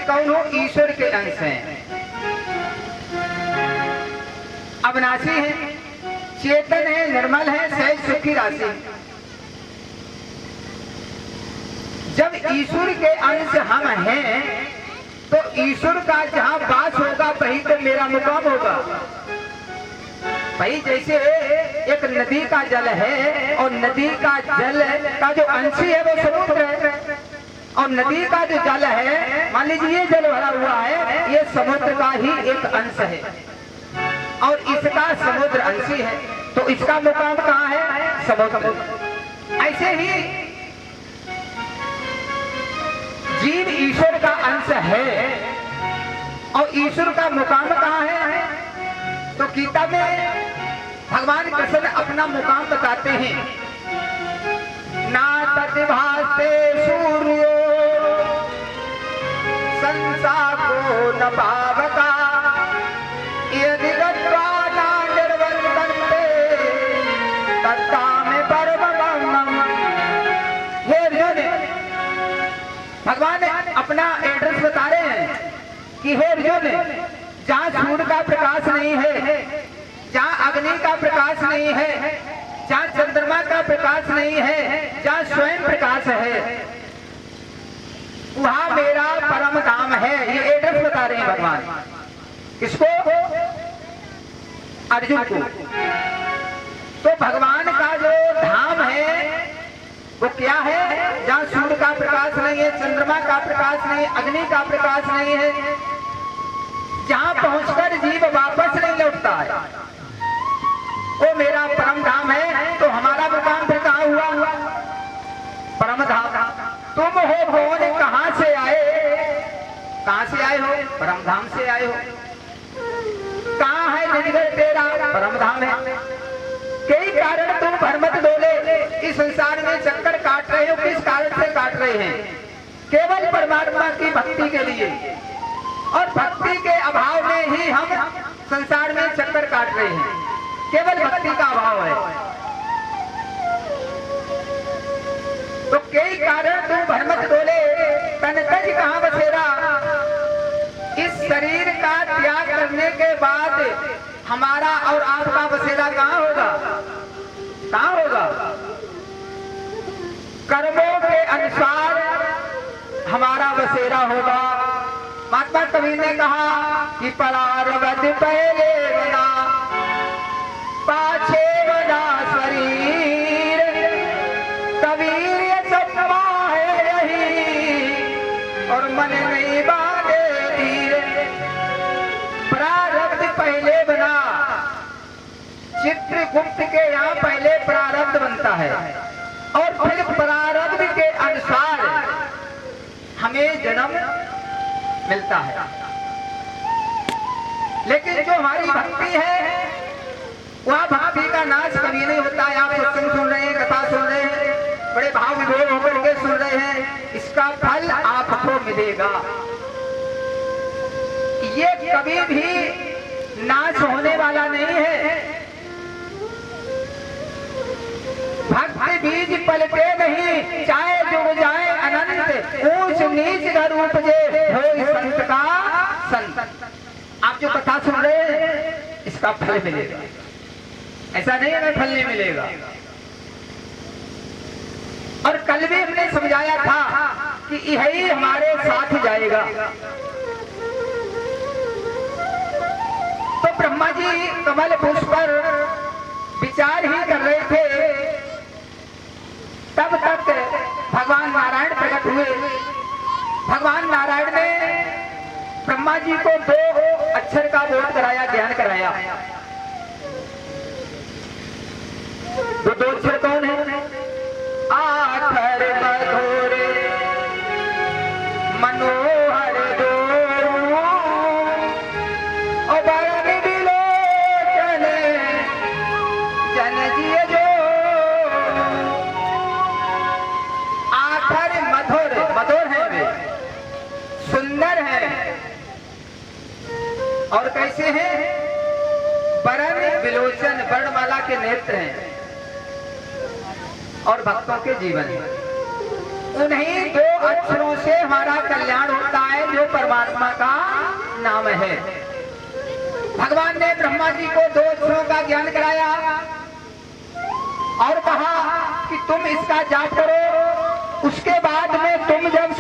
कौन हूं? ईश्वर के अंश हैं, अविनाशी हैं, चेतन है, निर्मल है, सहज सुख की राशि। जब ईश्वर के अंश हम हैं तो ईश्वर का जहां वास होगा वही तो मेरा मुकाम होगा। भाई जैसे एक नदी का जल है और नदी का जल का जो अंशी है वो समुद्र है, और नदी का जो जल है, मान लीजिए ये जल भरा हुआ है, ये समुद्र का ही एक अंश है और इसका समुद्र अंशी है, तो इसका मुकाम कहाँ है? समुद्र। ऐसे ही जीव ईश्वर का अंश है और ईश्वर का मुकाम कहाँ है? तो गीता में भगवान कृष्ण अपना मुकाम बताते हैं, ना तद्भासे सूर्यो संसा को न पावका यदि गत्वा न निर्वर्तन्ते तत्ता में परमं। हे अर्जुन, भगवान अपना एड्रेस बता रहे हैं कि हे अर्जुन, जहाँ सूर्य का प्रकाश नहीं है, जहाँ अग्नि का प्रकाश नहीं है, जहाँ चंद्रमा का प्रकाश नहीं है, जहाँ स्वयं प्रकाश है, वहाँ मेरा परम धाम है। ये एड्रेस बता रहे हैं भगवान। किसको? अर्जुन को। तो भगवान का जो धाम है वो क्या है? जहाँ सूर्य का प्रकाश नहीं है, चंद्रमा का प्रकाश नहीं है, अग्नि का प्रकाश नहीं है, जहाँ पहुंचकर जीव वापस नहीं लौटता है, वो मेरा परम धाम है। तो हमारा मुकाम फिर कहाँ हुआ? परम धाम। तुम हो कौन, कहाँ से आए? कहाँ से आए हो? परम धाम से आए हो। कहाँ है निजगढ़ तेरा? परम धाम है। कई कारण तुम भरमत डोले इस संसार में चक्कर काट रहे हो, किस कारण से काट रहे हैं? केवल परमात्मा की भक्ति के लिए, और भक्ति के अभाव में ही हम संसार में चक्कर काट रहे हैं। केवल भक्ति का अभाव है। तो कई कारण तुम भरमत डोले तन तज कहाँ बसेरा। इस शरीर का त्याग करने के बाद हमारा और आपका बसेरा कहाँ होगा? कहाँ होगा? कर्मों के अनुसार हमारा बसेरा होगा। महात्मा कबीर ने कहा कि परारब्ध पहले बना, पाछे बना शरीर, कबीर ये चंपा है यही और मन नहीं बांधे धीर। प्रारब्ध पहले बना, चित्रगुप्त के यहाँ पहले प्रारब्ध बनता है और फिर प्रारब्ध के अनुसार हमें जन्म मिलता है। लेकिन जो हमारी भक्ति है वह भक्ति का नाश कभी नहीं होता है। आप सत्संग सुन रहे हैं, कथा सुन रहे हैं, बड़े भाव विभोर होकर के सुन रहे हैं, इसका फल आपको मिलेगा। ये कभी भी नाश होने वाला नहीं है। भक्ति बीज पलटे नहीं, चाहे जुग जाए अनंत, ऊंच नीच का रूप जे हो संत का संत। आप जो कथा सुन रहे हैं इसका फल मिलेगा, ऐसा नहीं हमें फल नहीं मिलेगा। और कल भी हमने समझाया था कि यही हमारे साथ जाएगा। तो ब्रह्मा जी कमल पुष्प पर विचार ही कर रहे थे, तब तक भगवान नारायण प्रकट हुए। भगवान नारायण ने ब्रह्मा जी को 2 अक्षर का बोध कराया, ज्ञान कराया। वो 2 अक्षर कौन है? आखर मधुर मनोहर दो, और बरन बिलोचन जन जिय जो। आखर मधुर, मधुर है वे, सुंदर है। और कैसे हैं? बरन बिलोचन, वर्णमाला के नेत्र हैं और भक्तों के जीवन। उन्हीं 2 अक्षरों से हमारा कल्याण होता है, जो परमात्मा का नाम है। भगवान ने ब्रह्मा जी को 2 अक्षरों का ज्ञान कराया और कहा कि तुम इसका जाप करो, उसके बाद में तुम जब